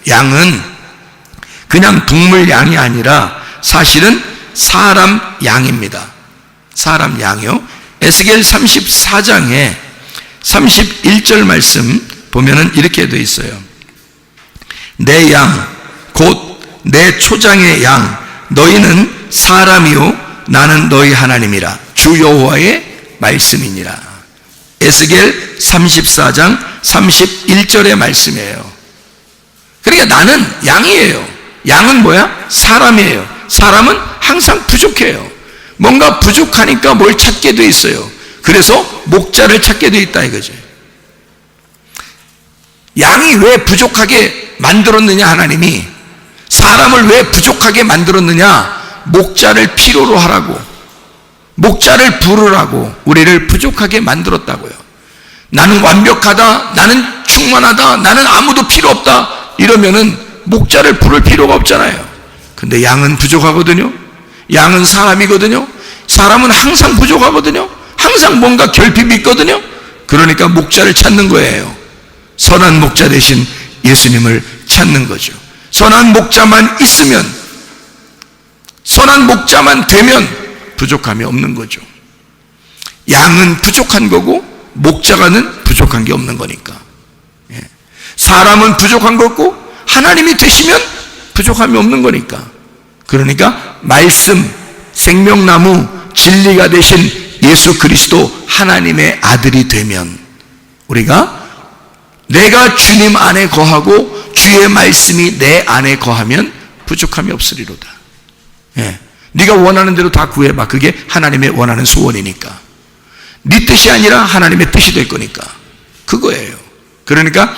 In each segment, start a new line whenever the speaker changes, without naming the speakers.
양은 그냥 동물 양이 아니라 사실은 사람 양입니다. 사람 양이요. 에스겔 34장에 31절 말씀 보면은 이렇게 되어 있어요. 내 양, 곧 내 초장의 양, 너희는 사람이요 나는 너희 하나님이라. 주 여호와의 말씀이니라. 에스겔 34장 31절의 말씀이에요. 그러니까 나는 양이에요. 양은 뭐야? 사람이에요. 사람은 항상 부족해요. 뭔가 부족하니까 뭘 찾게 돼 있어요. 그래서 목자를 찾게 돼 있다 이거죠. 양이 왜 부족하게 만들었느냐, 하나님이 사람을 왜 부족하게 만들었느냐, 목자를 필요로 하라고, 목자를 부르라고 우리를 부족하게 만들었다고요. 나는 완벽하다, 나는 충만하다, 나는 아무도 필요 없다 이러면은 목자를 부를 필요가 없잖아요. 근데 양은 부족하거든요. 양은 사람이거든요. 사람은 항상 부족하거든요. 항상 뭔가 결핍이 있거든요. 그러니까 목자를 찾는 거예요. 선한 목자 대신 예수님을 찾는 거죠. 선한 목자만 있으면, 선한 목자만 되면 부족함이 없는 거죠. 양은 부족한 거고 목자가는 부족한 게 없는 거니까. 사람은 부족한 거고 하나님이 되시면 부족함이 없는 거니까. 그러니까 말씀, 생명나무, 진리가 되신 예수 그리스도 하나님의 아들이 되면 우리가 내가 주님 안에 거하고 주의 말씀이 내 안에 거하면 부족함이 없으리로다. 네가 원하는 대로 다 구해봐. 그게 하나님의 원하는 소원이니까. 네 뜻이 아니라 하나님의 뜻이 될 거니까 그거예요. 그러니까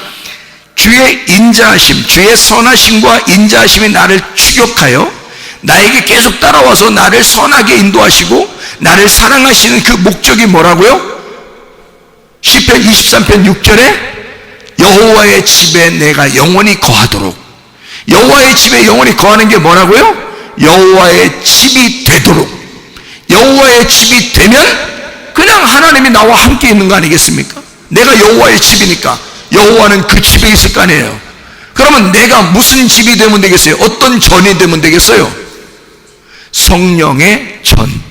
주의 인자하심, 주의 선하심과 인자하심이 나를 추격하여 나에게 계속 따라와서 나를 선하게 인도하시고 나를 사랑하시는 그 목적이 뭐라고요? 시편 23편 6절에 여호와의 집에 내가 영원히 거하도록. 여호와의 집에 영원히 거하는 게 뭐라고요? 여호와의 집이 되도록. 여호와의 집이 되면 그냥 하나님이 나와 함께 있는 거 아니겠습니까? 내가 여호와의 집이니까 여호와는 그 집에 있을 거 아니에요. 그러면 내가 무슨 집이 되면 되겠어요? 어떤 전이 되면 되겠어요? 성령의 전.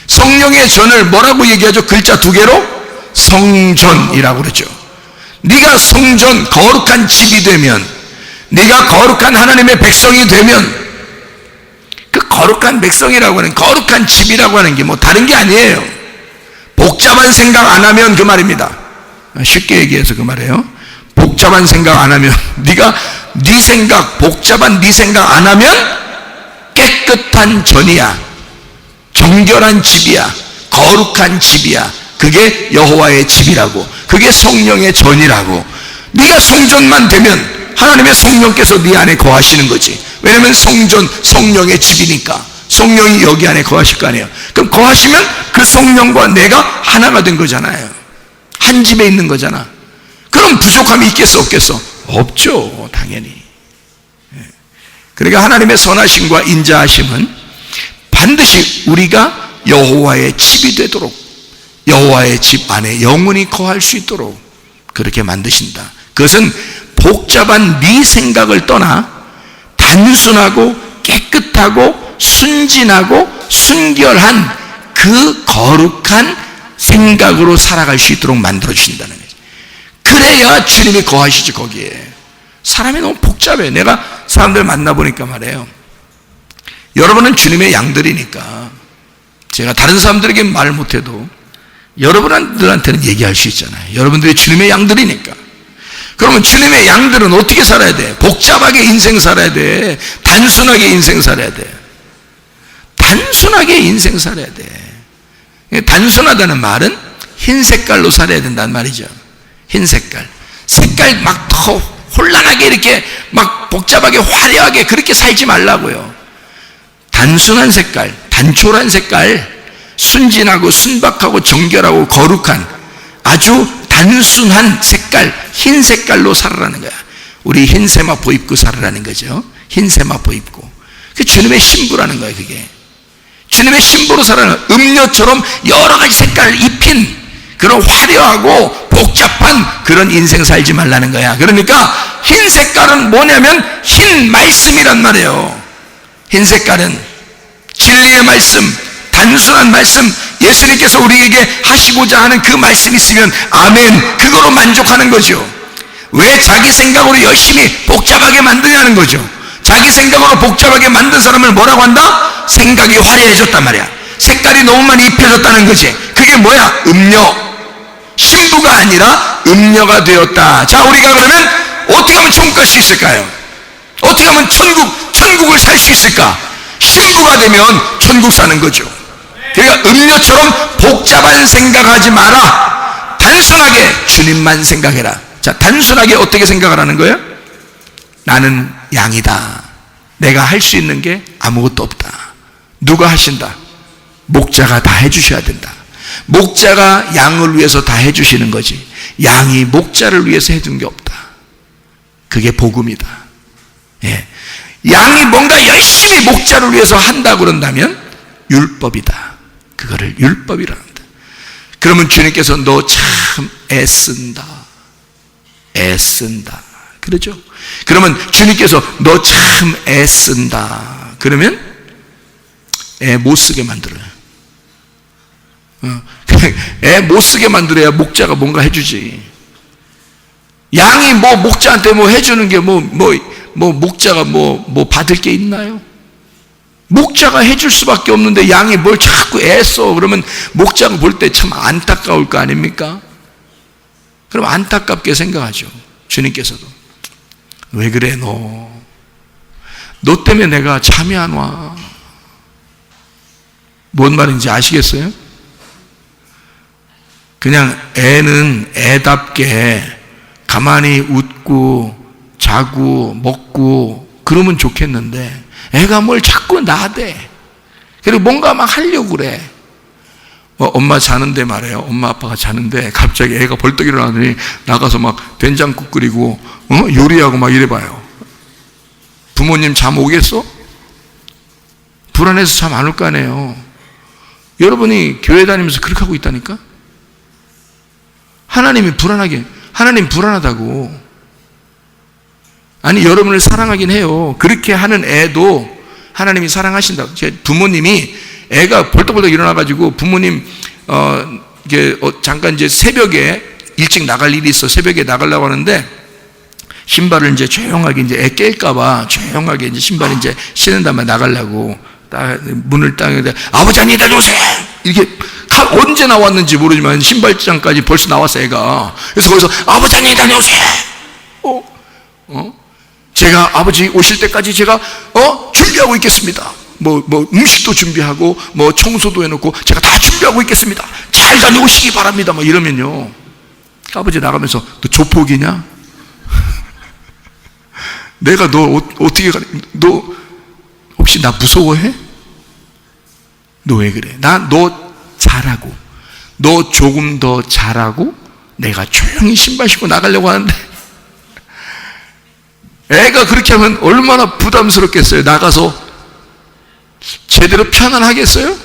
성령의 전을 뭐라고 얘기하죠? 글자 두 개로 성전이라고 그러죠. 네가 성전, 거룩한 집이 되면, 네가 거룩한 하나님의 백성이 되면, 그 거룩한 백성이라고 하는, 거룩한 집이라고 하는 게 뭐 다른 게 아니에요. 복잡한 생각 안 하면 그 말입니다. 쉽게 얘기해서 그 말이에요. 복잡한 생각 안 하면, 네가 네 생각, 복잡한 네 생각 안 하면 깨끗한 전이야, 정결한 집이야, 거룩한 집이야. 그게 여호와의 집이라고, 그게 성령의 전이라고. 네가 성전만 되면 하나님의 성령께서 네 안에 거하시는 거지. 왜냐면 성전, 성령의 집이니까 성령이 여기 안에 거하실 거 아니에요. 그럼 거하시면 그 성령과 내가 하나가 된 거잖아요. 한 집에 있는 거잖아. 그럼 부족함이 있겠어 없겠어? 없죠, 당연히. 그러니까 하나님의 선하심과 인자하심은 반드시 우리가 여호와의 집이 되도록, 여호와의 집 안에 영원히 거할 수 있도록 그렇게 만드신다. 그것은 복잡한 네 생각을 떠나 단순하고 깨끗하고 순진하고 순결한 그 거룩한 생각으로 살아갈 수 있도록 만들어 주신다는 거예요. 그래야 주님이 거하시지. 거기에 사람이 너무 복잡해. 내가 사람들 만나보니까 말이에요, 여러분은 주님의 양들이니까 제가 다른 사람들에게 말 못해도 여러분들한테는 얘기할 수 있잖아요. 여러분들이 주님의 양들이니까. 그러면 주님의 양들은 어떻게 살아야 돼? 복잡하게 인생 살아야 돼? 단순하게 인생 살아야 돼? 단순하게 인생 살아야 돼. 단순하다는 말은 흰 색깔로 살아야 된다는 말이죠. 흰 색깔. 색깔 막 더 혼란하게 이렇게 막 복잡하게 화려하게 그렇게 살지 말라고요. 단순한 색깔, 단촐한 색깔, 순진하고 순박하고 정결하고 거룩한 아주 단순한 색깔, 흰 색깔로 살아라는 거야. 우리 흰 세마포 입고 살아라는 거죠. 흰 세마포 입고. 그게 주님의 신부라는 거예요. 그게 주님의 신부로 살아라는, 음료처럼 여러 가지 색깔을 입힌 그런 화려하고 복잡한 그런 인생 살지 말라는 거야. 그러니까 흰 색깔은 뭐냐면 흰 말씀이란 말이에요. 흰 색깔은 진리의 말씀, 단순한 말씀, 예수님께서 우리에게 하시고자 하는 그 말씀이 있으면 아멘, 그거로 만족하는 거죠. 왜 자기 생각으로 열심히 복잡하게 만드냐는 거죠. 자기 생각으로 복잡하게 만든 사람을 뭐라고 한다? 생각이 화려해졌단 말이야. 색깔이 너무 많이 입혀졌다는 거지. 그게 뭐야? 음료. 신부가 아니라 음료가 되었다. 자, 우리가 그러면 어떻게 하면 천국 갈 수 있을까요? 어떻게 하면 천국을 살 수 있을까? 신부가 되면 천국 사는 거죠. 그러니까 음료처럼 복잡한 생각하지 마라. 단순하게 주님만 생각해라. 자, 단순하게 어떻게 생각을 하는 거예요? 나는 양이다. 내가 할 수 있는 게 아무것도 없다. 누가 하신다? 목자가 다 해주셔야 된다. 목자가 양을 위해서 다 해주시는 거지, 양이 목자를 위해서 해준 게 없다. 그게 복음이다. 예. 양이 뭔가 열심히 목자를 위해서 한다고 그런다면 율법이다. 그거를 율법이라 한다. 그러면 주님께서 너 참 애쓴다. 애쓴다. 그러죠? 그러면 주님께서 너 참 애쓴다. 그러면 애 못 쓰게 만들어요. 애 못 쓰게 만들어야 목자가 뭔가 해주지. 양이 뭐 목자한테 뭐 해주는 게 목자가 뭐 받을 게 있나요? 목자가 해줄 수밖에 없는데 양이 뭘 자꾸 애써. 그러면 목자가 볼 때 참 안타까울 거 아닙니까? 그럼 안타깝게 생각하죠. 주님께서도 왜 그래 너 때문에 내가 잠이 안 와. 뭔 말인지 아시겠어요? 그냥 애는 애답게 가만히 웃고 자고 먹고 그러면 좋겠는데 애가 뭘 자꾸 나대. 그리고 뭔가 막 하려고 그래. 엄마 자는데 말이에요. 엄마 아빠가 자는데 갑자기 애가 벌떡 일어나더니 나가서 막 된장국 끓이고 요리하고 막 이래봐요. 부모님 잠 오겠어? 불안해서 잠 안 올 거 아니에요. 여러분이 교회 다니면서 그렇게 하고 있다니까? 하나님 불안하다고. 아니, 여러분을 사랑하긴 해요. 그렇게 하는 애도 하나님이 사랑하신다고. 제 부모님이 애가 벌떡벌떡 일어나가지고 부모님 잠깐 이제 새벽에 일찍 나갈 일이 있어. 새벽에 나가려고 하는데 신발을 이제 조용하게 이제 애 깰까봐 조용하게 이제 신발 이제 신은 다음에 나가려고 딱 문을 딱 아버지 안녕히 다녀오세요. 이렇게 언제 나왔는지 모르지만 신발장까지 벌써 나왔어 애가. 그래서 거기서 아버지 안녕히 다녀오세요. 제가 아버지 오실 때까지 제가 준비하고 있겠습니다. 뭐 음식도 준비하고 뭐 청소도 해놓고 제가 다 준비하고 있겠습니다. 잘 다녀오시기 바랍니다. 막 이러면요, 아버지 나가면서 너 조폭이냐? 내가 너 어떻게 너 혹시 나 무서워해? 너 왜 그래? 너 잘하고 너 조금 더 잘하고 내가 조용히 신발 신고 나가려고 하는데 애가 그렇게 하면 얼마나 부담스럽겠어요. 나가서 제대로 편안하겠어요?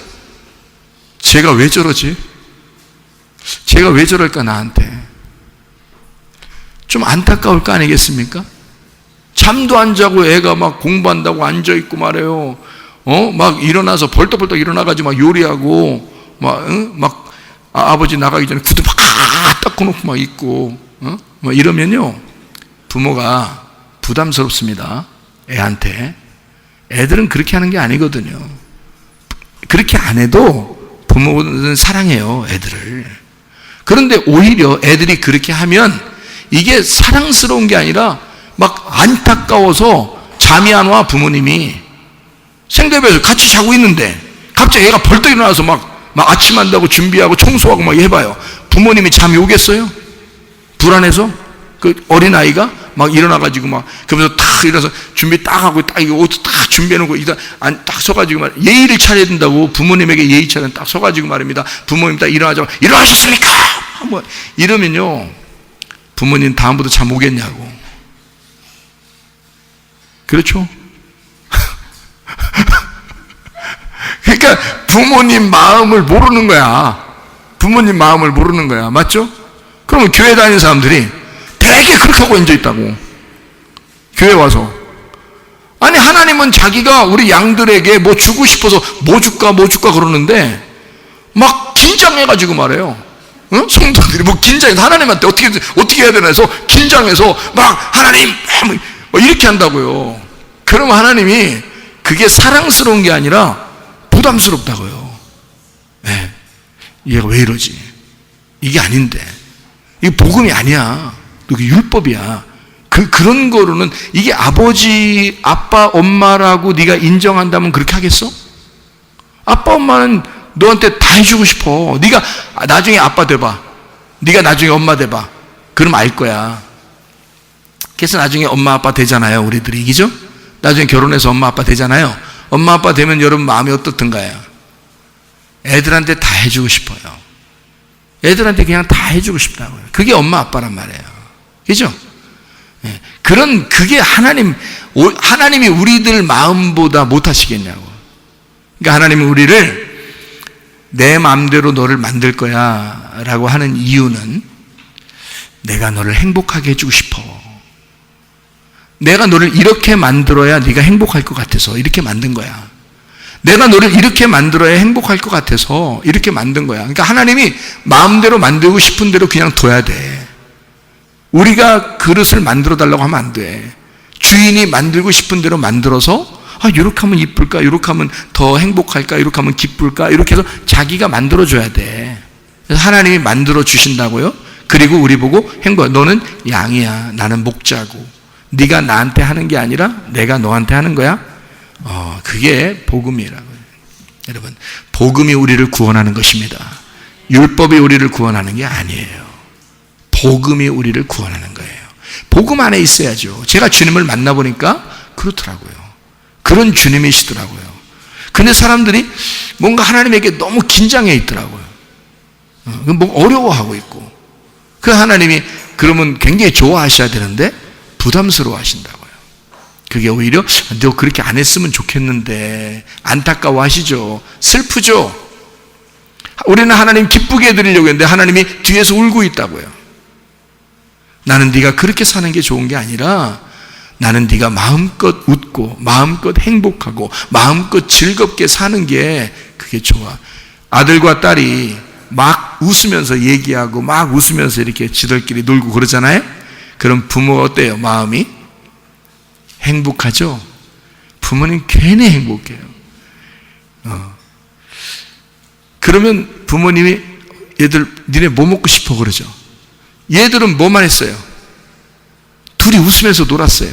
제가 왜 저러지? 제가 왜 저럴까 나한테? 좀 안타까울 거 아니겠습니까? 잠도 안 자고 애가 막 공부한다고 앉아있고 말해요. 막 일어나서 벌떡벌떡 일어나가지고 막 요리하고 막 아버지 나가기 전에 구두 막 닦아놓고 막 있고 막 이러면요, 부모가 부담스럽습니다. 애한테. 애들은 그렇게 하는 게 아니거든요. 그렇게 안 해도 부모는 사랑해요, 애들을. 그런데 오히려 애들이 그렇게 하면 이게 사랑스러운 게 아니라 막 안타까워서 잠이 안 와. 부모님이 생대배에서 같이 자고 있는데 갑자기 애가 벌떡 일어나서 막 아침 한다고 준비하고 청소하고 막 해봐요. 부모님이 잠이 오겠어요? 불안해서? 그 어린아이가 막 일어나가지고 막 그러면서 딱 일어나서 준비 딱 하고 딱 이거 옷 딱 준비해놓고 딱 서가지고 말 예의를 차려야 된다고. 부모님에게 예의 차려는 딱 서가지고 말입니다. 부모님 딱 일어나자마자 일어나셨습니까? 뭐 이러면요, 부모님 다음부터 잠 오겠냐고. 그렇죠? 그러니까 부모님 마음을 모르는 거야. 부모님 마음을 모르는 거야. 맞죠? 그러면 교회 다니는 사람들이 되게 그렇게 하고 앉아있다고. 교회 와서. 아니, 하나님은 자기가 우리 양들에게 뭐 주고 싶어서 뭐 줄까 그러는데 막 긴장해가지고 말해요. 응? 성도들이 뭐 긴장해서 하나님한테 어떻게 해야 되나 해서 긴장해서 막 하나님 뭐 이렇게 한다고요. 그러면 하나님이 그게 사랑스러운 게 아니라 부담스럽다고요. 네. 얘가 왜 이러지? 이게 아닌데. 이게 복음이 아니야. 이게 율법이야. 그런 거로는 이게 아버지, 아빠, 엄마라고 네가 인정한다면 그렇게 하겠어? 아빠, 엄마는 너한테 다 해주고 싶어. 네가 나중에 아빠 돼봐. 네가 나중에 엄마 돼봐. 그럼 알 거야. 그래서 나중에 엄마, 아빠 되잖아요. 우리들이. 그죠? 나중에 결혼해서 엄마, 아빠 되잖아요. 엄마, 아빠 되면 여러분 마음이 어떻든가요? 애들한테 다 해주고 싶어요. 애들한테 그냥 다 해주고 싶다고요. 그게 엄마, 아빠란 말이에요. 그죠? 그게 하나님이 우리들 마음보다 못하시겠냐고. 그러니까 하나님은 우리를 내 마음대로 너를 만들 거야 라고 하는 이유는 내가 너를 행복하게 해주고 싶어. 내가 너를 이렇게 만들어야 네가 행복할 것 같아서 이렇게 만든 거야. 내가 너를 이렇게 만들어야 행복할 것 같아서 이렇게 만든 거야. 그러니까 하나님이 마음대로 만들고 싶은 대로 그냥 둬야 돼. 우리가 그릇을 만들어 달라고 하면 안 돼. 주인이 만들고 싶은 대로 만들어서 이렇게 하면 이쁠까? 이렇게 하면 더 행복할까? 이렇게 하면 기쁠까? 이렇게 해서 자기가 만들어줘야 돼. 그래서 하나님이 만들어 주신다고요. 그리고 우리 보고 너는 양이야. 나는 목자고. 네가 나한테 하는 게 아니라 내가 너한테 하는 거야. 그게 복음이라고요. 여러분, 복음이 우리를 구원하는 것입니다. 율법이 우리를 구원하는 게 아니에요. 복음이 우리를 구원하는 거예요. 복음 안에 있어야죠. 제가 주님을 만나보니까 그렇더라고요. 그런 주님이시더라고요. 근데 사람들이 뭔가 하나님에게 너무 긴장해 있더라고요. 뭐 어려워하고 있고. 그 하나님이 그러면 굉장히 좋아하셔야 되는데 부담스러워 하신다고요. 그게 오히려 너 그렇게 안 했으면 좋겠는데 안타까워 하시죠. 슬프죠. 우리는 하나님 기쁘게 해드리려고 했는데 하나님이 뒤에서 울고 있다고요. 나는 네가 그렇게 사는 게 좋은 게 아니라 나는 네가 마음껏 웃고 마음껏 행복하고 마음껏 즐겁게 사는 게 그게 좋아. 아들과 딸이 막 웃으면서 얘기하고 막 웃으면서 이렇게 지들끼리 놀고 그러잖아요. 그럼 부모가 어때요? 마음이 행복하죠? 부모는 괜히 행복해요. 그러면 부모님이 얘들 니네 뭐 먹고 싶어 그러죠. 얘들은 뭐만 했어요? 둘이 웃으면서 놀았어요.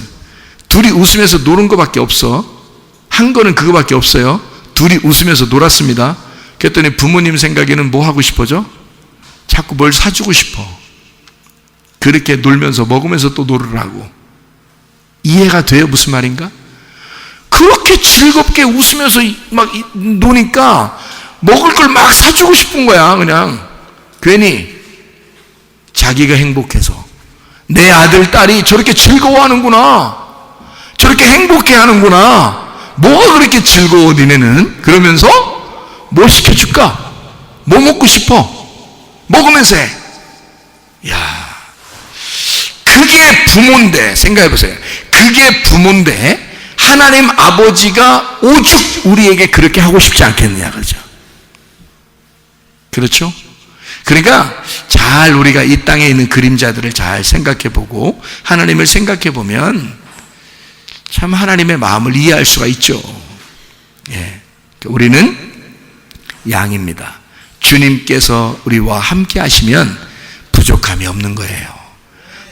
둘이 웃으면서 노는 것밖에 없어. 한 거는 그거밖에 없어요. 둘이 웃으면서 놀았습니다. 그랬더니 부모님 생각에는 뭐 하고 싶어져? 자꾸 뭘 사주고 싶어. 그렇게 놀면서 먹으면서 또 놀으라고. 이해가 돼요? 무슨 말인가? 그렇게 즐겁게 웃으면서 막 노니까 먹을 걸 막 사주고 싶은 거야. 그냥 괜히 자기가 행복해서 내 아들, 딸이 저렇게 즐거워하는구나. 저렇게 행복해 하는구나. 뭐가 그렇게 즐거워 니네는? 그러면서 뭐 시켜줄까? 뭐 먹고 싶어? 먹으면서 해. 야, 그게 부모인데, 생각해보세요. 그게 부모인데 하나님 아버지가 오죽 우리에게 그렇게 하고 싶지 않겠느냐. 그렇죠? 그렇죠? 그러니까 잘 우리가 이 땅에 있는 그림자들을 잘 생각해보고 하나님을 생각해보면 참 하나님의 마음을 이해할 수가 있죠. 예. 우리는 양입니다. 주님께서 우리와 함께 하시면 부족함이 없는 거예요.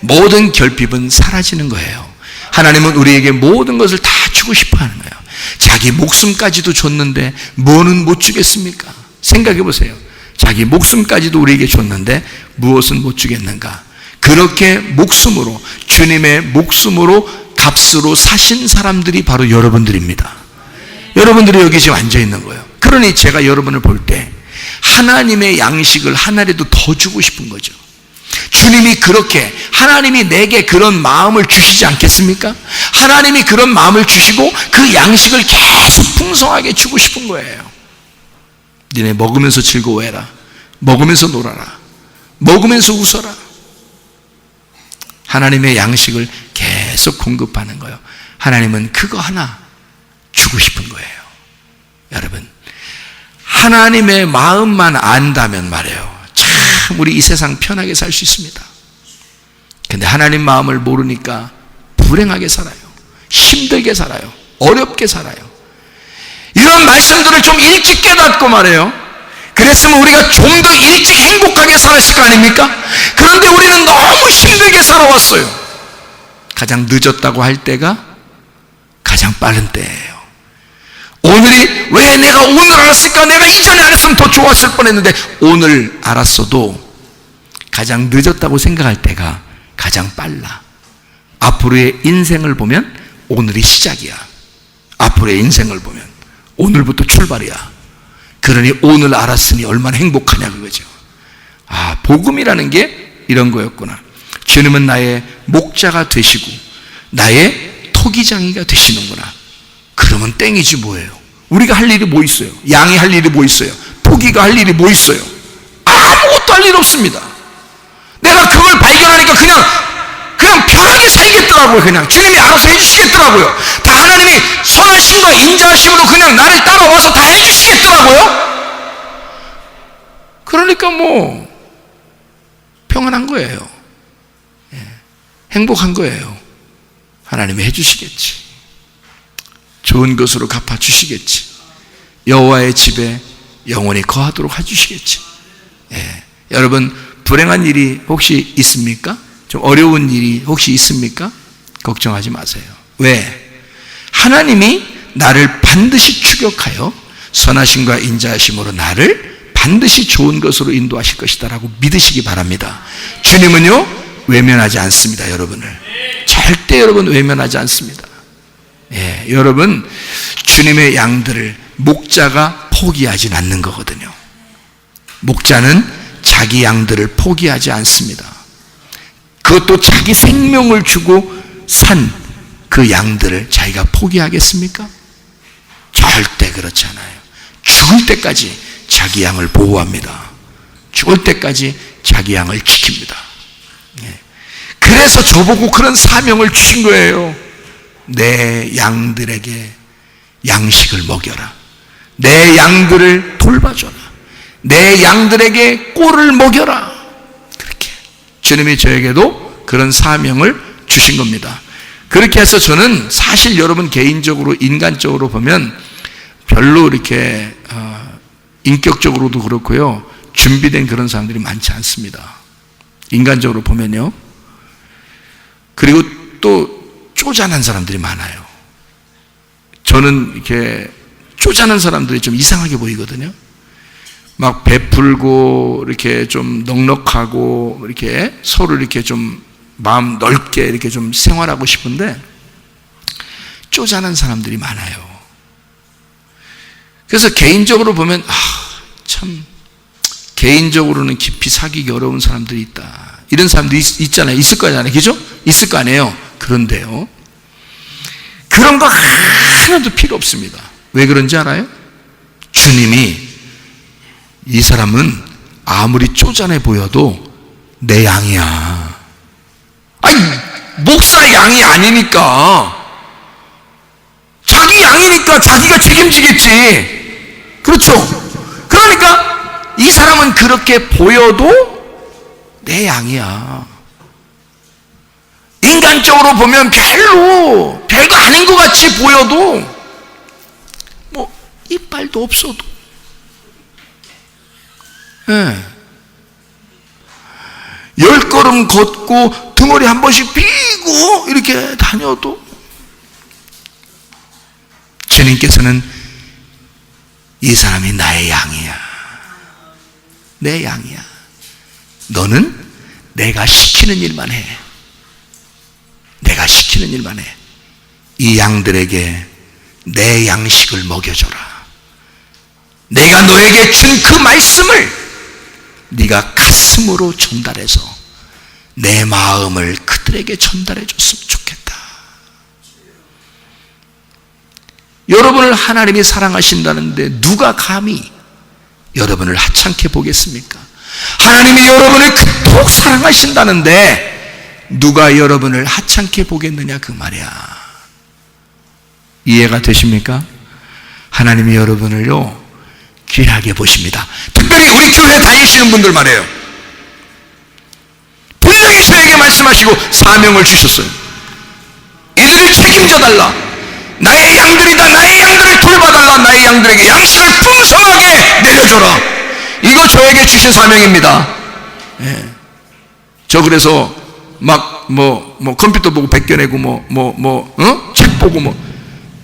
모든 결핍은 사라지는 거예요. 하나님은 우리에게 모든 것을 다 주고 싶어 하는 거예요. 자기 목숨까지도 줬는데 뭐는 못 주겠습니까? 생각해 보세요. 자기 목숨까지도 우리에게 줬는데 무엇은 못 주겠는가? 그렇게 목숨으로, 주님의 목숨으로 값으로 사신 사람들이 바로 여러분들입니다. 여러분들이 여기 지금 앉아 있는 거예요. 그러니 제가 여러분을 볼 때 하나님의 양식을 하나라도 더 주고 싶은 거죠. 주님이 그렇게, 하나님이 내게 그런 마음을 주시지 않겠습니까? 하나님이 그런 마음을 주시고 그 양식을 계속 풍성하게 주고 싶은 거예요. 니네 먹으면서 즐거워해라. 먹으면서 놀아라. 먹으면서 웃어라. 하나님의 양식을 계속 공급하는 거예요. 하나님은 그거 하나 주고 싶은 거예요. 여러분, 하나님의 마음만 안다면 말이에요, 참 우리 이 세상 편하게 살 수 있습니다. 근데 하나님 마음을 모르니까 불행하게 살아요. 힘들게 살아요. 어렵게 살아요. 이런 말씀들을 좀 일찍 깨닫고 말해요. 그랬으면 우리가 좀 더 일찍 행복하게 살았을 거 아닙니까? 그런데 우리는 너무 힘들게 살아왔어요. 가장 늦었다고 할 때가 가장 빠른 때예요. 오늘이 왜 내가 오늘 알았을까? 내가 이전에 알았으면 더 좋았을 뻔했는데 오늘 알았어도 가장 늦었다고 생각할 때가 가장 빨라. 앞으로의 인생을 보면 오늘이 시작이야. 앞으로의 인생을 보면 오늘부터 출발이야. 그러니 오늘 알았으니 얼마나 행복하냐 그거죠. 아, 복음이라는 게 이런 거였구나. 주님은 나의 목자가 되시고 나의 토기장이가 되시는구나. 그러면 땡이지 뭐예요. 우리가 할 일이 뭐 있어요? 양이 할 일이 뭐 있어요? 토기가 할 일이 뭐 있어요? 아무것도 할 일 없습니다. 내가 그걸 발견하니까 그냥 편하게 살겠더라고요. 그냥 주님이 알아서 해주시겠더라고요. 다 하나님이 선하심과 인자하심으로 그냥 나를 따라와서 다 해주시겠더라고요. 그러니까 뭐 평안한 거예요. 행복한 거예요. 하나님이 해주시겠지. 좋은 것으로 갚아주시겠지. 여호와의 집에 영원히 거하도록 해주시겠지. 여러분, 불행한 일이 혹시 있습니까? 좀 어려운 일이 혹시 있습니까? 걱정하지 마세요. 왜? 하나님이 나를 반드시 추격하여 선하심과 인자하심으로 나를 반드시 좋은 것으로 인도하실 것이다 라고 믿으시기 바랍니다. 주님은요, 외면하지 않습니다. 여러분을 절대 여러분 외면하지 않습니다. 여러분, 주님의 양들을 목자가 포기하지 않는 거거든요. 목자는 자기 양들을 포기하지 않습니다. 그것도 자기 생명을 주고 산 그 양들을 자기가 포기하겠습니까? 절대 그렇지 않아요. 죽을 때까지 자기 양을 보호합니다. 죽을 때까지 자기 양을 지킵니다. 그래서 저보고 그런 사명을 주신 거예요. 내 양들에게 양식을 먹여라. 내 양들을 돌봐줘라. 내 양들에게 꼴을 먹여라. 그렇게 주님이 저에게도 그런 사명을 주신 겁니다. 그렇게 해서 저는 사실 여러분 개인적으로 인간적으로 보면 별로 이렇게 인격적으로도 그렇고요, 준비된 그런 사람들이 많지 않습니다. 인간적으로 보면요. 그리고 또 쪼잔한 사람들이 많아요. 저는 이렇게 쪼잔한 사람들이 좀 이상하게 보이거든요. 막 베풀고 이렇게 좀 넉넉하고 이렇게 서로 이렇게 좀 마음 넓게 이렇게 좀 생활하고 싶은데 쪼잔한 사람들이 많아요. 그래서 개인적으로 보면 참 개인적으로는 깊이 사귀기 어려운 사람들이 있다. 이런 사람들이 있잖아요. 있을 거잖아요. 그죠? 있을 거 아니에요. 그런데요, 그런 거 하나도 필요 없습니다. 왜 그런지 알아요? 주님이 이 사람은 아무리 쪼잔해 보여도 내 양이야. 아니, 목사 양이 아니니까 자기 양이니까 자기가 책임지겠지. 그렇죠? 그러니까 이 사람은 그렇게 보여도 내 양이야. 인간적으로 보면 별거 아닌 것 같이 보여도 뭐 이빨도 없어도 열 걸음 걷고 등허리 한 번씩 삐고 이렇게 다녀도 주님께서는 이 사람이 나의 양이야. 내 양이야. 너는 내가 시키는 일만 해. 내가 시키는 일만 해. 이 양들에게 내 양식을 먹여줘라. 내가 너에게 준 그 말씀을 네가 가슴으로 전달해서 내 마음을 그들에게 전달해 줬으면 좋겠다. 여러분을 하나님이 사랑하신다는데 누가 감히 여러분을 하찮게 보겠습니까? 하나님이 여러분을 그토록 사랑하신다는데 누가 여러분을 하찮게 보겠느냐 그 말이야. 이해가 되십니까? 하나님이 여러분을요 귀하게 보십니다. 특별히 우리 교회 다니시는 분들 말이에요. 분명히 저에게 말씀하시고 사명을 주셨어요. 이들을 책임져 달라. 나의 양들이다. 나의 양들을 돌봐달라. 나의 양들에게 양식을 풍성하게 내려줘라. 이거 저에게 주신 사명입니다. 예. 저 그래서 막 컴퓨터 보고 베껴내고 책 보고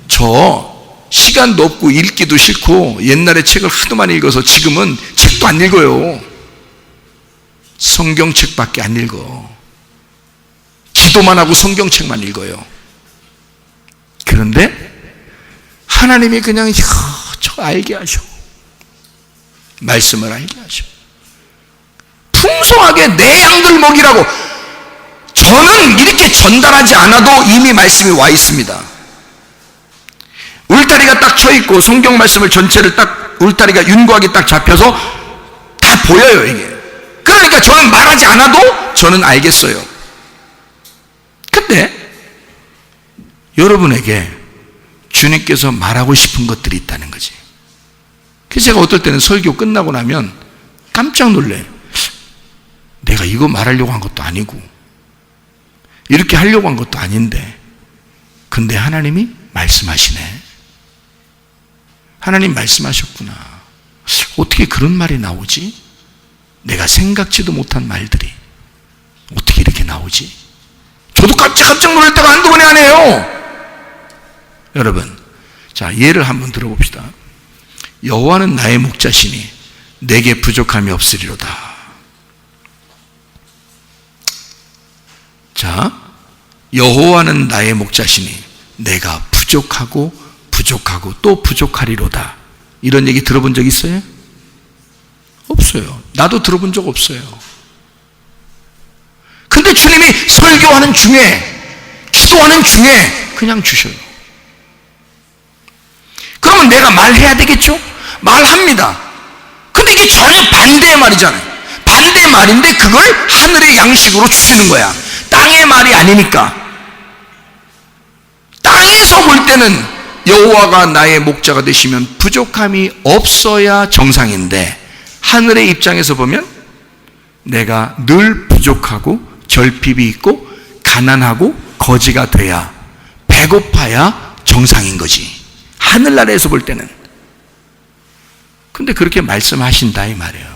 저 시간도 없고 읽기도 싫고 옛날에 책을 하도 많이 읽어서 지금은 책도 안 읽어요. 성경책밖에 안 읽어. 기도만 하고 성경책만 읽어요. 그런데 하나님이 그냥 저 알게 하셔. 말씀을 알게 하셔. 풍성하게 내 양들 먹이라고. 저는 이렇게 전달하지 않아도 이미 말씀이 와 있습니다. 울타리가 딱 쳐 있고 성경 말씀을 전체를 딱 울타리가 윤곽이 딱 잡혀서 다 보여요 이게. 그러니까 저는 말하지 않아도 저는 알겠어요. 근데 여러분에게 주님께서 말하고 싶은 것들이 있다는 거지. 그래서 제가 어떨 때는 설교 끝나고 나면 깜짝 놀래요. 내가 이거 말하려고 한 것도 아니고 이렇게 하려고 한 것도 아닌데 근데 하나님이 말씀하시네. 하나님 말씀하셨구나. 어떻게 그런 말이 나오지? 내가 생각지도 못한 말들이 어떻게 이렇게 나오지? 저도 깜짝 놀랄 때가 한두 번이 아니에요. 여러분, 자 예를 한번 들어봅시다. 여호와는 나의 목자시니 내게 부족함이 없으리로다. 자, 여호와는 나의 목자시니 내가 부족하고 또 부족하리로다. 이런 얘기 들어본 적 있어요? 없어요. 나도 들어본 적 없어요. 근데 주님이 설교하는 중에 기도하는 중에 그냥 주셔요. 그러면 내가 말해야 되겠죠? 말합니다. 근데 이게 전혀 반대의 말이잖아요. 반대의 말인데 그걸 하늘의 양식으로 주시는 거야. 땅의 말이 아니니까. 땅에서 볼 때는 여호와가 나의 목자가 되시면 부족함이 없어야 정상인데 하늘의 입장에서 보면 내가 늘 부족하고 결핍이 있고 가난하고 거지가 돼야 배고파야 정상인 거지. 하늘나라에서 볼 때는. 근데 그렇게 말씀하신다 이 말이에요.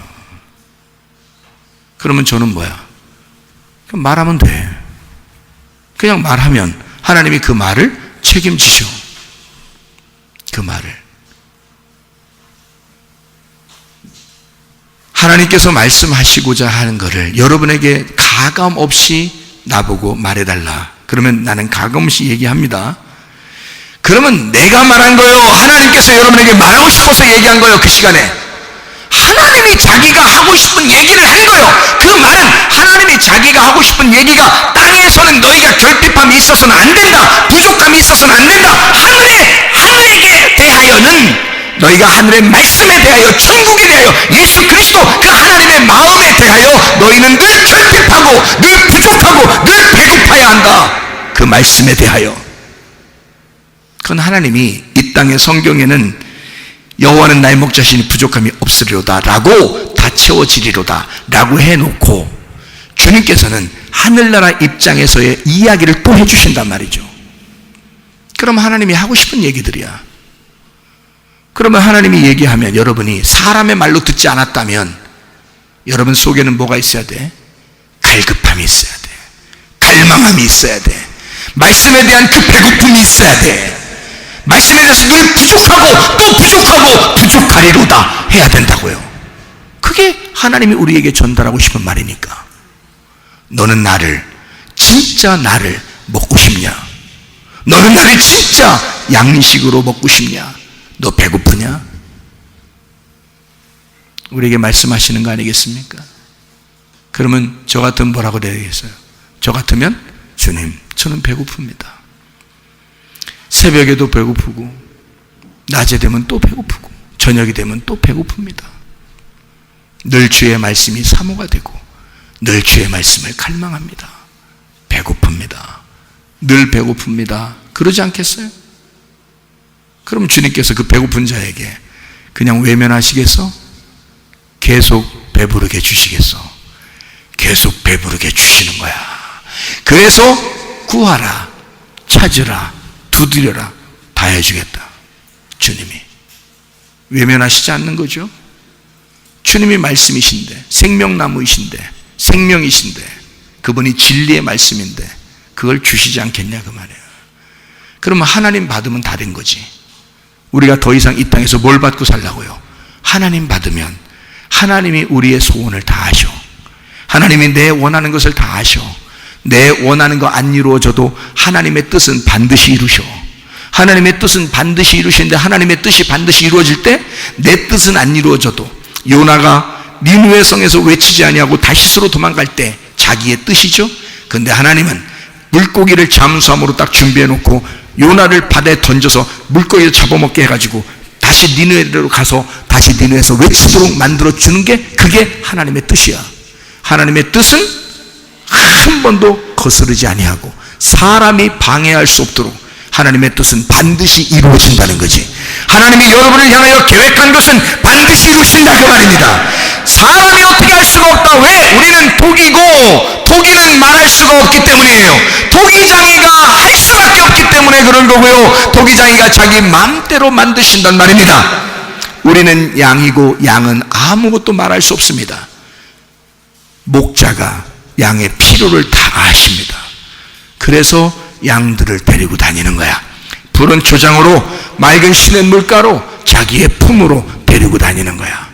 그러면 저는 뭐야? 그냥 말하면 돼. 그냥 말하면 하나님이 그 말을 책임지셔. 그 말을. 하나님께서 말씀하시고자 하는 것을 여러분에게 가감 없이 나보고 말해달라. 그러면 나는 가감 없이 얘기합니다. 그러면 내가 말한 거요? 하나님께서 여러분에게 말하고 싶어서 얘기한 거요? 그 시간에 하나님이 자기가 하고 싶은 얘기를 한 거요. 그 말은 하나님이 자기가 하고 싶은 얘기가 땅에서는 너희가 결핍함이 있어서는 안 된다. 부족함이 있어서는 안 된다. 하늘에게 대하여는 너희가 하늘의 말씀에 대하여 천국에 대하여 예수 그리스도 그 하나님의 마음에 대하여 너희는 늘 결핍하고 늘 부족하고 늘 배고파야 한다. 그 말씀에 대하여. 그건 하나님이 이 땅의 성경에는 여호와는 나의 목자시니 부족함이 없으리로다 라고 다 채워지리로다 라고 해놓고 주님께서는 하늘나라 입장에서의 이야기를 또 해주신단 말이죠. 그럼 하나님이 하고 싶은 얘기들이야. 그러면 하나님이 얘기하면 여러분이 사람의 말로 듣지 않았다면 여러분 속에는 뭐가 있어야 돼? 갈급함이 있어야 돼. 갈망함이 있어야 돼. 말씀에 대한 그 배고픔이 있어야 돼. 말씀에 대해서 늘 부족하고 또 부족하고 부족하리로다 해야 된다고요. 그게 하나님이 우리에게 전달하고 싶은 말이니까. 너는 나를 진짜 나를 먹고 싶냐? 너는 나를 진짜 양식으로 먹고 싶냐? 너 배고프냐? 우리에게 말씀하시는 거 아니겠습니까? 그러면 저 같으면 뭐라고 되겠어요? 저 같으면 주님 저는 배고픕니다. 새벽에도 배고프고 낮에 되면 또 배고프고 저녁이 되면 또 배고픕니다. 늘 주의 말씀이 사모가 되고 늘 주의 말씀을 갈망합니다. 배고픕니다. 늘 배고픕니다. 그러지 않겠어요? 그럼 주님께서 그 배고픈 자에게 그냥 외면하시겠어? 계속 배부르게 주시겠어? 계속 배부르게 주시는 거야. 그래서 구하라, 찾으라, 두드려라, 다 해주겠다. 주님이 외면하시지 않는 거죠. 주님이 말씀이신데, 생명나무이신데, 생명이신데, 그분이 진리의 말씀인데 그걸 주시지 않겠냐 그 말이에요. 그러면 하나님 받으면 다 된 거지. 우리가 더 이상 이 땅에서 뭘 받고 살라고요? 하나님 받으면 하나님이 우리의 소원을 다 하셔. 하나님이 내 원하는 것을 다 하셔. 내 원하는 거 안 이루어져도 하나님의 뜻은 반드시 이루셔. 하나님의 뜻은 반드시 이루시는데 하나님의 뜻이 반드시 이루어질 때 내 뜻은 안 이루어져도 요나가 니느웨 성에서 외치지 아니하고 다시스로 도망갈 때 자기의 뜻이죠. 근데 하나님은 물고기를 잠수함으로 딱 준비해 놓고 요나를 바다에 던져서 물고기를 잡아먹게 해가지고 다시 니느웨로 가서 다시 니느웨에서 외치도록 만들어 주는 게 그게 하나님의 뜻이야. 하나님의 뜻은 한 번도 거스르지 아니하고 사람이 방해할 수 없도록 하나님의 뜻은 반드시 이루어진다는 거지. 하나님이 여러분을 향하여 계획한 것은 반드시 이루신다 그 말입니다. 사람이 어떻게 할 수가 없다. 왜? 우리는 독이고 독이는 말할 수가 없기 때문이에요. 독이장이가 할 수밖에 없기 때문에 그런 거고요. 독이장이가 자기 마음대로 만드신단 말입니다. 우리는 양이고 양은 아무것도 말할 수 없습니다. 목자가 양의 필요를 다 아십니다. 그래서 양들을 데리고 다니는 거야. 푸른 초장으로 맑은 시냇 물가로 자기의 품으로 데리고 다니는 거야.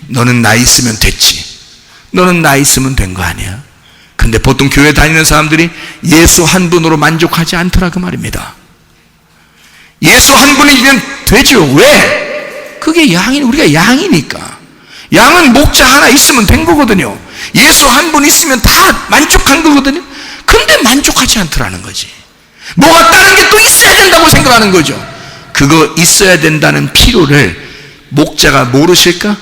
너는 나 있으면 됐지. 너는 나 있으면 된 거 아니야. 근데 보통 교회 다니는 사람들이 예수 한 분으로 만족하지 않더라 그 말입니다. 예수 한 분이면 되죠. 왜? 그게 우리가 양이니까. 양은 목자 하나 있으면 된 거거든요. 예수 한 분 있으면 다 만족한 거거든요. 근데 만족하지 않더라는 거지. 뭐가 다른 게 또 있어야 된다고 생각하는 거죠. 그거 있어야 된다는 필요를 목자가 모르실까?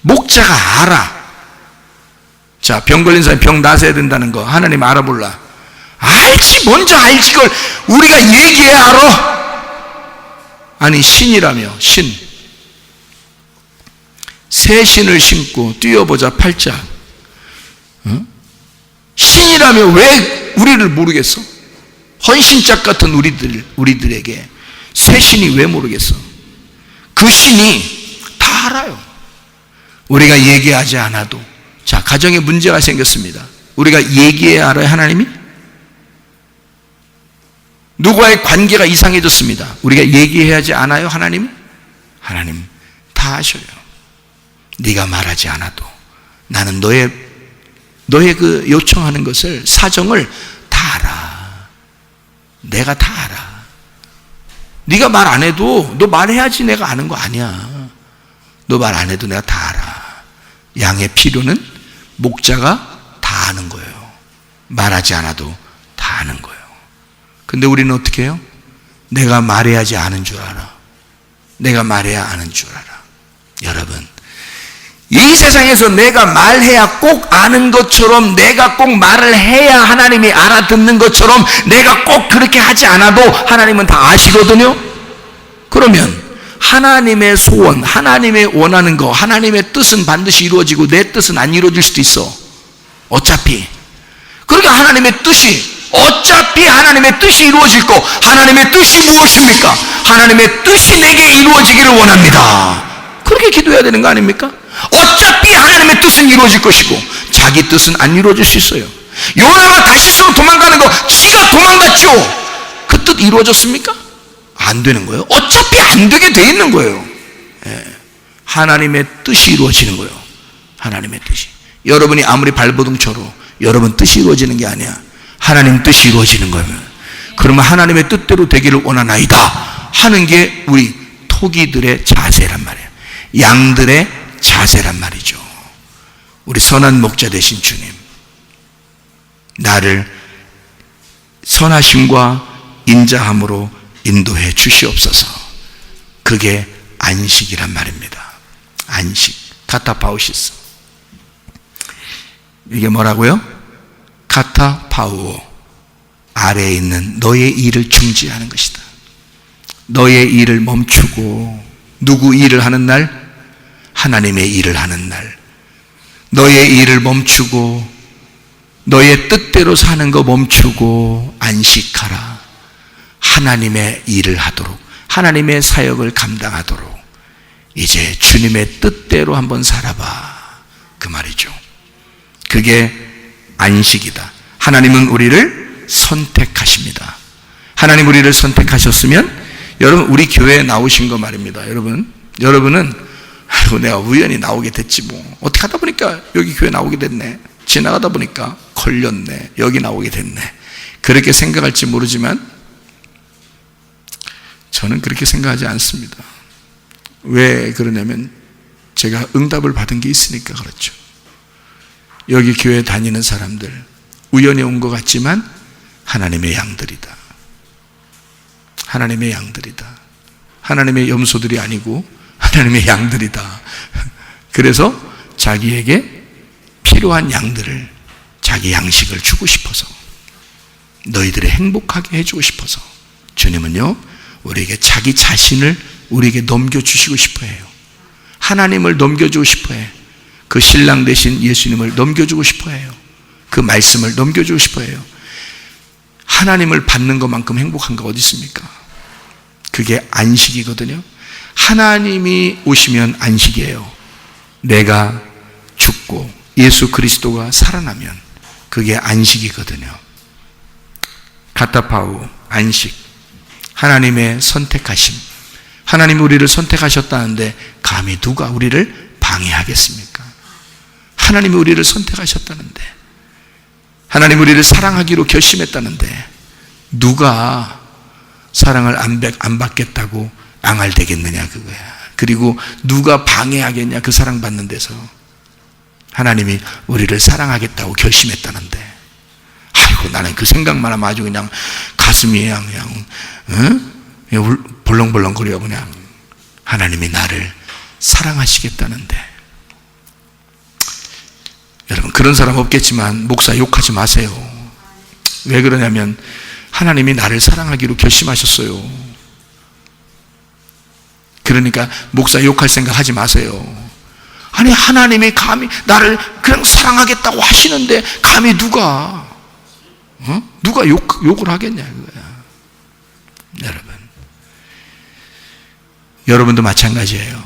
목자가 알아. 자, 병 걸린 사람이 병 나서야 된다는 거 하나님 알아볼라. 알지. 먼저 알지. 그걸 우리가 얘기해야 알아. 아니 신이라며 신. 새 신을 신고 뛰어보자 팔짝. 신이라며 왜 우리를 모르겠어? 헌신짝 같은 우리들에게 새 신이 왜 모르겠어? 그 신이 다 알아요. 우리가 얘기하지 않아도. 자, 가정에 문제가 생겼습니다. 우리가 얘기해야 알아요, 하나님이? 누구와의 관계가 이상해졌습니다. 우리가 얘기해야지 않아요, 하나님? 하나님 다 아셔요. 네가 말하지 않아도 나는 너의 그 요청하는 것을, 사정을 다 알아. 내가 다 알아. 네가 말 안 해도, 너 말해야지 내가 아는 거 아니야. 너 말 안 해도 내가 다 알아. 양의 필요는 목자가 다 아는 거예요. 말하지 않아도 다 아는 거예요. 근데 우리는 어떻게 해요? 내가 말해야지 아는 줄 알아. 내가 말해야 아는 줄 알아. 여러분, 이 세상에서 내가 말해야 꼭 아는 것처럼, 내가 꼭 말을 해야 하나님이 알아듣는 것처럼 내가 꼭 그렇게 하지 않아도 하나님은 다 아시거든요. 그러면 하나님의 소원, 하나님의 원하는 거, 하나님의 뜻은 반드시 이루어지고 내 뜻은 안 이루어질 수도 있어. 어차피. 그러니까 하나님의 뜻이, 어차피 하나님의 뜻이 이루어질 거, 하나님의 뜻이 무엇입니까? 하나님의 뜻이 내게 이루어지기를 원합니다. 그렇게 기도해야 되는 거 아닙니까? 어차피 하나님의 뜻은 이루어질 것이고 자기 뜻은 안 이루어질 수 있어요. 요나가 다시스로 도망가는 거, 지가 도망갔죠. 그 뜻 이루어졌습니까? 안 되는 거예요. 어차피 안 되게 돼 있는 거예요. 하나님의 뜻이 이루어지는 거예요. 하나님의 뜻이. 여러분이 아무리 발버둥 쳐도 여러분 뜻이 이루어지는 게 아니야. 하나님 뜻이 이루어지는 거면, 그러면 하나님의 뜻대로 되기를 원하나이다 하는 게 우리 토기들의 자세란 말이에요. 양들의 자세란 말이죠. 우리 선한 목자 되신 주님, 나를 선하심과 인자함으로 인도해 주시옵소서. 그게 안식이란 말입니다. 안식, 카타파우시스. 이게 뭐라고요? 카타파우오, 아래에 있는 너의 일을 중지하는 것이다. 너의 일을 멈추고, 누구 일을 하는 날? 하나님의 일을 하는 날. 너의 일을 멈추고 너의 뜻대로 사는 거 멈추고 안식하라. 하나님의 일을 하도록, 하나님의 사역을 감당하도록 이제 주님의 뜻대로 한번 살아봐, 그 말이죠. 그게 안식이다. 하나님은 우리를 선택하십니다. 하나님 우리를 선택하셨으면, 여러분 우리 교회에 나오신 거 말입니다. 여러분은 아이고 내가 우연히 나오게 됐지 뭐, 어떻게 하다 보니까 여기 교회 나오게 됐네, 지나가다 보니까 걸렸네, 여기 나오게 됐네, 그렇게 생각할지 모르지만 저는 그렇게 생각하지 않습니다. 왜 그러냐면 제가 응답을 받은 게 있으니까 그렇죠. 여기 교회 다니는 사람들 우연히 온 것 같지만 하나님의 양들이다. 하나님의 양들이다. 하나님의 염소들이 아니고 하나님의 양들이다. 그래서 자기에게 필요한 양들을, 자기 양식을 주고 싶어서, 너희들이 행복하게 해주고 싶어서 주님은요 우리에게 자기 자신을 우리에게 넘겨주시고 싶어 해요. 하나님을 넘겨주고 싶어 해요. 그 신랑 되신 예수님을 넘겨주고 싶어 해요. 그 말씀을 넘겨주고 싶어 해요. 하나님을 받는 것만큼 행복한 거 어디 있습니까? 그게 안식이거든요. 하나님이 오시면 안식이에요. 내가 죽고 예수 그리스도가 살아나면 그게 안식이거든요. 카타파우, 안식. 하나님의 선택하심. 하나님이 우리를 선택하셨다는데 감히 누가 우리를 방해하겠습니까? 하나님이 우리를 선택하셨다는데, 하나님이 우리를 사랑하기로 결심했다는데 누가 사랑을 안 받겠다고 앙알대겠느냐 그거야. 그리고 누가 방해하겠냐 그 사랑받는 데서. 하나님이 우리를 사랑하겠다고 결심했다는데, 아이고 나는 그 생각만 하면 아주 그냥 가슴이 그냥 벌렁벌렁거려. 그냥 하나님이 나를 사랑하시겠다는데. 여러분 그런 사람 없겠지만 목사 욕하지 마세요. 왜 그러냐면 하나님이 나를 사랑하기로 결심하셨어요. 그러니까 목사 욕할 생각 하지 마세요. 아니 하나님이 감히 나를 그냥 사랑하겠다고 하시는데 감히 누가 욕을 하겠냐 그거야. 여러분도 마찬가지예요.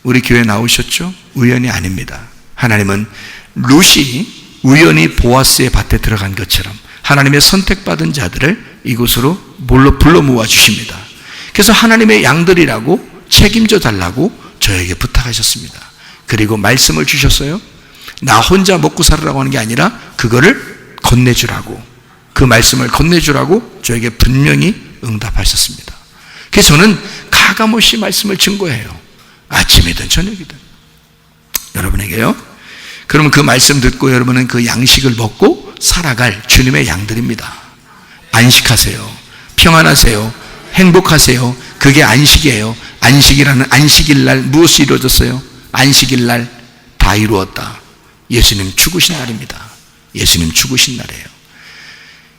우리 교회 나오셨죠? 우연이 아닙니다. 하나님은 룻이 우연히 보아스의 밭에 들어간 것처럼 하나님의 선택받은 자들을 이곳으로 불러 모아 주십니다. 그래서 하나님의 양들이라고 책임져 달라고 저에게 부탁하셨습니다. 그리고 말씀을 주셨어요. 나 혼자 먹고 살으라고 하는 게 아니라 그거를 건네주라고, 그 말씀을 건네주라고 저에게 분명히 응답하셨습니다. 그래서 저는 가감없이 말씀을 증거해요. 아침이든 저녁이든 여러분에게요. 그러면 그 말씀 듣고 여러분은 그 양식을 먹고 살아갈 주님의 양들입니다. 안식하세요. 평안하세요. 행복하세요. 그게 안식이에요. 안식이라는, 안식일 날 무엇이 이루어졌어요? 안식일 날 다 이루었다. 예수님 죽으신 날입니다. 예수님 죽으신 날이에요.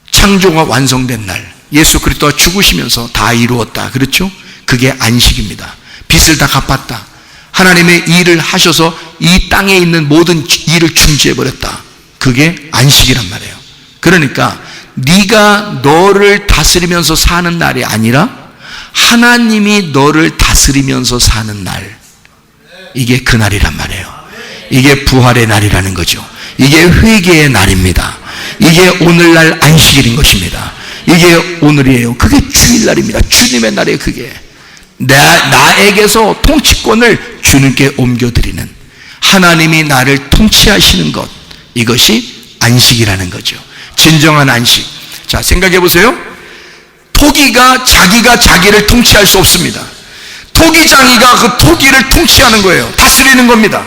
창조가 완성된 날, 예수 그리스도가 죽으시면서 다 이루었다. 그렇죠? 그게 안식입니다. 빚을 다 갚았다. 하나님의 일을 하셔서 이 땅에 있는 모든 일을 중지해버렸다. 그게 안식이란 말이에요. 그러니까 네가 너를 다스리면서 사는 날이 아니라 하나님이 너를 다스리면서 사는 날, 이게 그 날이란 말이에요. 이게 부활의 날이라는 거죠. 이게 회개의 날입니다. 이게 오늘날 안식일인 것입니다. 이게 오늘이에요. 그게 주일날입니다. 주님의 날이에요. 그게 나에게서 통치권을 주님께 옮겨드리는, 하나님이 나를 통치하시는 것, 이것이 안식이라는 거죠. 진정한 안식. 자, 생각해 보세요. 토기가 자기가 자기를 통치할 수 없습니다. 토기장이가 그 토기를 통치하는 거예요. 다스리는 겁니다.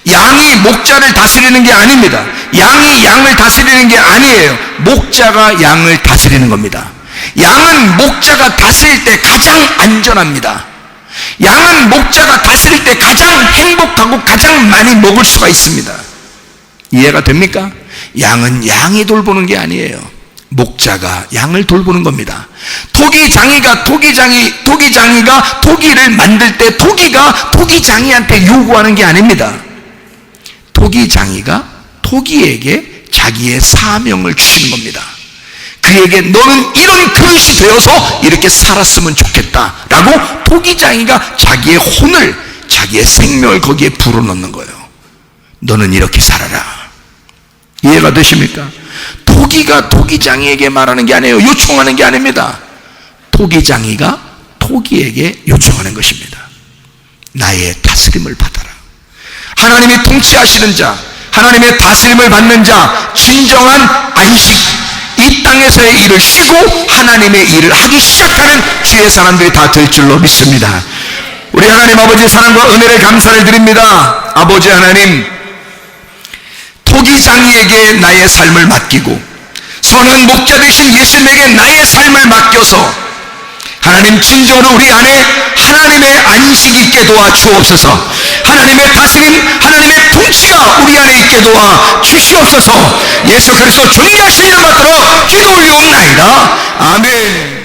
양이 목자를 다스리는 게 아닙니다. 양이 양을 다스리는 게 아니에요. 목자가 양을 다스리는 겁니다. 양은 목자가 다스릴 때 가장 안전합니다. 양은 목자가 다스릴 때 가장 행복하고 가장 많이 먹을 수가 있습니다. 이해가 됩니까? 양은 양이 돌보는 게 아니에요. 목자가 양을 돌보는 겁니다. 토기장이가 토기를 만들 때 토기장이한테 요구하는 게 아닙니다. 토기장이가 토기에게 자기의 사명을 주시는 겁니다. 그에게 너는 이런 그릇이 되어서 이렇게 살았으면 좋겠다라고 토기장이가 자기의 혼을, 자기의 생명을 거기에 불어넣는 거예요. 너는 이렇게 살아라. 이해가 되십니까? 토기가 토기장이에게 말하는 게 아니에요. 요청하는 게 아닙니다. 토기장이가 토기에게 요청하는 것입니다. 나의 다스림을 받아라. 하나님이 통치하시는 자, 하나님의 다스림을 받는 자, 진정한 안식, 이 땅에서의 일을 쉬고 하나님의 일을 하기 시작하는 주의 사람들이 다 될 줄로 믿습니다. 우리 하나님 아버지 사랑과 은혜를 감사를 드립니다. 아버지 하나님, 토기장이에게 나의 삶을 맡기고 선한 목자 되신 예수님에게 나의 삶을 맡겨서 하나님 진정으로 우리 안에 하나님의 안식이 있게 도와주옵소서. 하나님의 다스림, 하나님의 통치가 우리 안에 있게 도와주시옵소서. 예수 그리스도 존귀하신 이름 받들어 기도 올리옵나이다. 아멘.